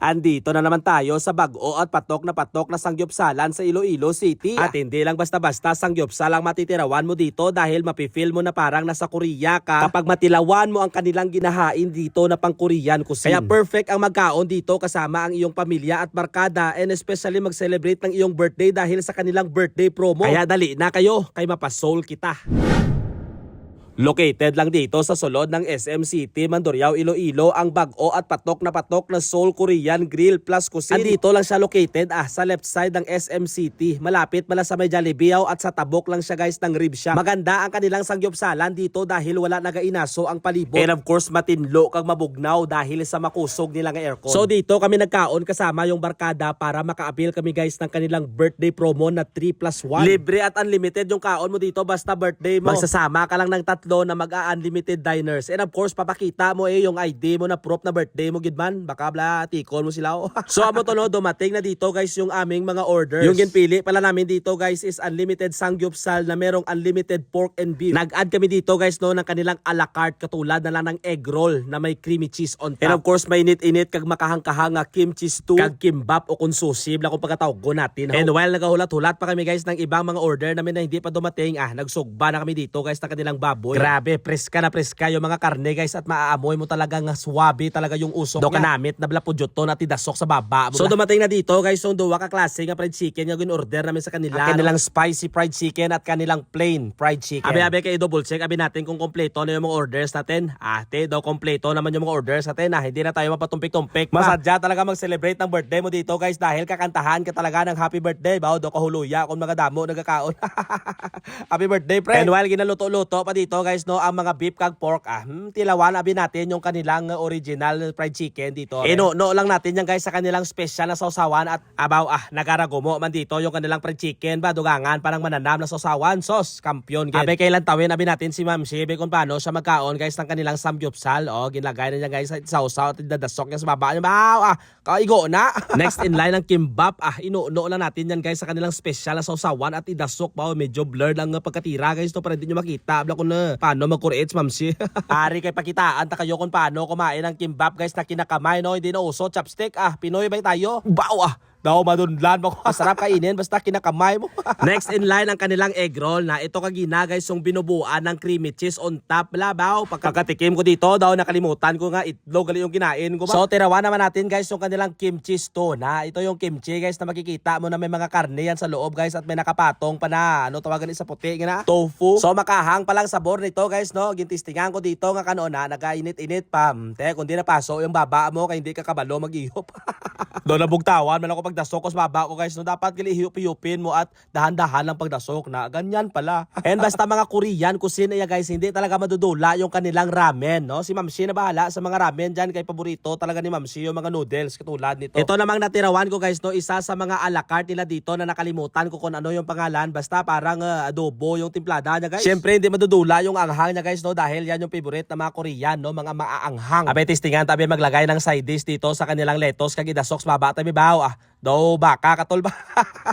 Andito na naman tayo sa bago at patok na sangyupsalan sa Iloilo City. At hindi lang basta-basta sangyupsal ang matitirawan mo dito dahil mapifeel mo na parang nasa Korea ka kapag matilawan mo ang kanilang ginahain dito na pang Korean cuisine. Kaya perfect ang magkaon dito kasama ang iyong pamilya at barkada, and especially mag-celebrate ng iyong birthday dahil sa kanilang birthday promo. Kaya dali na kayo kay mapasol kita. Located lang dito sa sulod ng SM City, Mandurriao, Iloilo ang bago at patok na Seoul Korean Grill Plus Cuisine. Andito lang siya located sa left side ng SM City. Malapit mala sa may Jollibee at sa tabok lang siya guys ng rib shop. Maganda ang kanilang sangyupsalan dito dahil wala nagainaso ang palibot. And of course matinlo kag mabugnaw dahil sa makusog nilang aircon. So dito kami nagkaon kasama yung barkada para maka-avail kami guys ng kanilang birthday promo na 3+1. Libre at unlimited yung kaon mo dito basta birthday mo. Magsasama ka lang ng tatlo na mag-unlimited diners. And of course, papakita mo yung ID mo na proof na birthday mo, gidman. Baka bla, tikol mo sila. So, amo to no, dumating na dito guys yung aming mga orders. Yung ginpili pala namin dito guys is unlimited sangyupsal na merong unlimited pork and beef. Nag-add kami dito guys no ng kanilang a la carte katulad na lang ng egg roll na may creamy cheese on top. And of course, may init-init kag makahang-kahang kimchi stew, kag kimbap o kung susib na kung pagkatawag natin. And while nagahulat-hulat pa kami guys ng ibang mga order namin na hindi pa dumating, nagsugba na kami dito guys na kanilang baboy. Grabe, preska na preska yung mga karne guys at maaamoy mo talagang swabe talaga yung usok niya. Kanamit na blapudyo to na tidasok sa baba. So dumating na dito guys yung duwa ka klase nga fried chicken yung in-order namin sa kanila. Kanilang spicy fried chicken at kanilang plain fried chicken. Abi kay double check abi natin kung kompleto na yung mga orders natin. Ate daw kompleto naman yung mga orders natin. Hindi na tayo mapatumpik-tumpik. Masadya talaga mag-celebrate ng birthday mo dito guys dahil kakantahan ka talaga ng happy birthday. Bao do kahuluya kung mga damo nagkakaon. Happy birthday friend. And while ginaluto-luto pa dito guys no ang mga beef kag pork tilawan abi natin yung kanilang original fried chicken dito. No lang natin yan guys sa kanilang special na sausawan at abaw nagaragumo man dito yung kanilang fried chicken ba dugangan parang mananam na sausawan sos kampiyon gen. Abi kailan tawin abi natin si Ma'am Shebe kung paano siya magkaon guys ng kanilang samgyupsal ginlagay na niya guys sa sausaw at dadasok niya sa baba niya baw kaigo na. Next in line ang kimbap no lang natin yan guys sa kanilang special na sausawan at idasok baw medyo blurred lang pagkatira guys to para hindi nyo makita abla ko na paano mag-create Ma'am Shi. Ari kay pakitaan ta kayo kung paano kumain ng kimbap guys na kinakamay no hindi na uso chopstick Pinoy ba tayo? Baw daw madunlan mo. Masarap kainin basta kinakamay mo. Next in line ang kanilang egg roll na ito kagina guys yung binubuan ng creamy cheese on top. Labaw pagkatikim ko dito daw nakalimutan ko nga itlog gali yung kinain ko ba. So tirawan naman natin guys yung kanilang kimchi stew na ito yung kimchi guys na makikita mo na may mga karne yan sa loob guys at may nakapatong pa na tawagan sa puti nga na tofu. So makahang pa lang sabor nito guys no. Gintistingan ko dito nga kanon nagainit-init pa. Kung di na paso yung baba mo kay hindi ka kabalo mag-ihop. Do nabugtawan man ako pagdasok ko sa baba ko guys no dapat gali hiyup-hiyupin mo at dahan-dahan lang pagdasok na ganyan pala. And basta mga Korean cuisine guys hindi talaga madudula yung kanilang ramen no. Si Ma'am Shi na bahala sa mga ramen diyan kay paborito talaga ni Ma'am Shi yung mga noodles katulad nito. Ito namang natirawan ko guys no isa sa mga a la carte nila dito na nakalimutan ko kung ano yung pangalan basta parang adobo yung timplada niya guys. Syempre hindi madudula yung anghang niya guys no dahil yan yung favorite ng mga Korean no mga maaanghang. Abe testingan tabi maglagay ng side dish dito sa kanilang lettuce kag idasok sa baba tabi baw daw baka katol ba.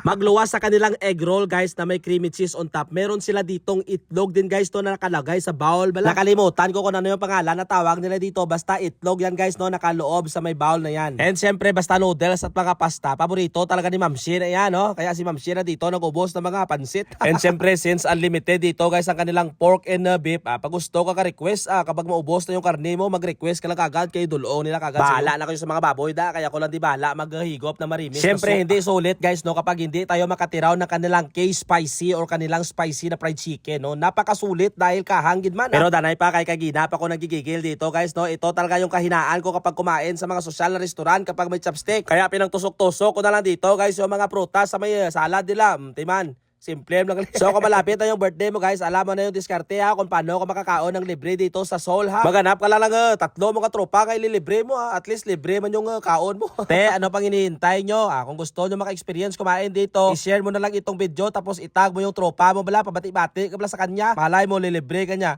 Magluwas sa kanilang egg roll guys na may creamy cheese on top. Meron sila ditong itlog din guys no na nakalagay sa bowl bala. Nakalimutan ko kung ano yung pangalan na tawag nila dito basta itlog yan guys no nakaloob sa may bowl na yan. And syempre basta noodles at mga pasta paborito talaga ni Ma'am Shi na yan no. Kaya si Ma'am Shi na dito nag-ubos ng mga pansit. And syempre since unlimited dito guys ang kanilang pork and beef pag gusto ka request kapag maubos na yung karne mo mag-request ka lang kagad kay dulong nila kagad. Bahala na kayo sa mga baboy kaya ko lang di bahala maghigop na marimi. Siyempre hindi sulit guys no kapag hindi tayo makatiraw ng kanilang K-spicy or kanilang spicy na fried chicken no. Napakasulit dahil kahangin man. Pero danay pa kay kagina pa ko nagigigil dito guys no. Ito talaga yung kahinaan ko kapag kumain sa mga sosyal na restaurant kapag may chopstick. Kaya pinangtusok-tusok ko na lang dito guys yung mga prutas sa may salad nila. Timan. Simple lang. So kung malapit na yung birthday mo guys, alam mo na yung diskarte kung paano ka makakaon ng libre dito sa Seoul Maganap ka lang tatlo mga tropa kay lilibre mo At least libre man yung kaon mo. Ano pang hinihintay nyo? Kung gusto nyo maka-experience kumain dito, i-share mo na lang itong video tapos itag mo yung tropa mo pabati-bati ka sa kanya. Malay mo lilibre ka niya.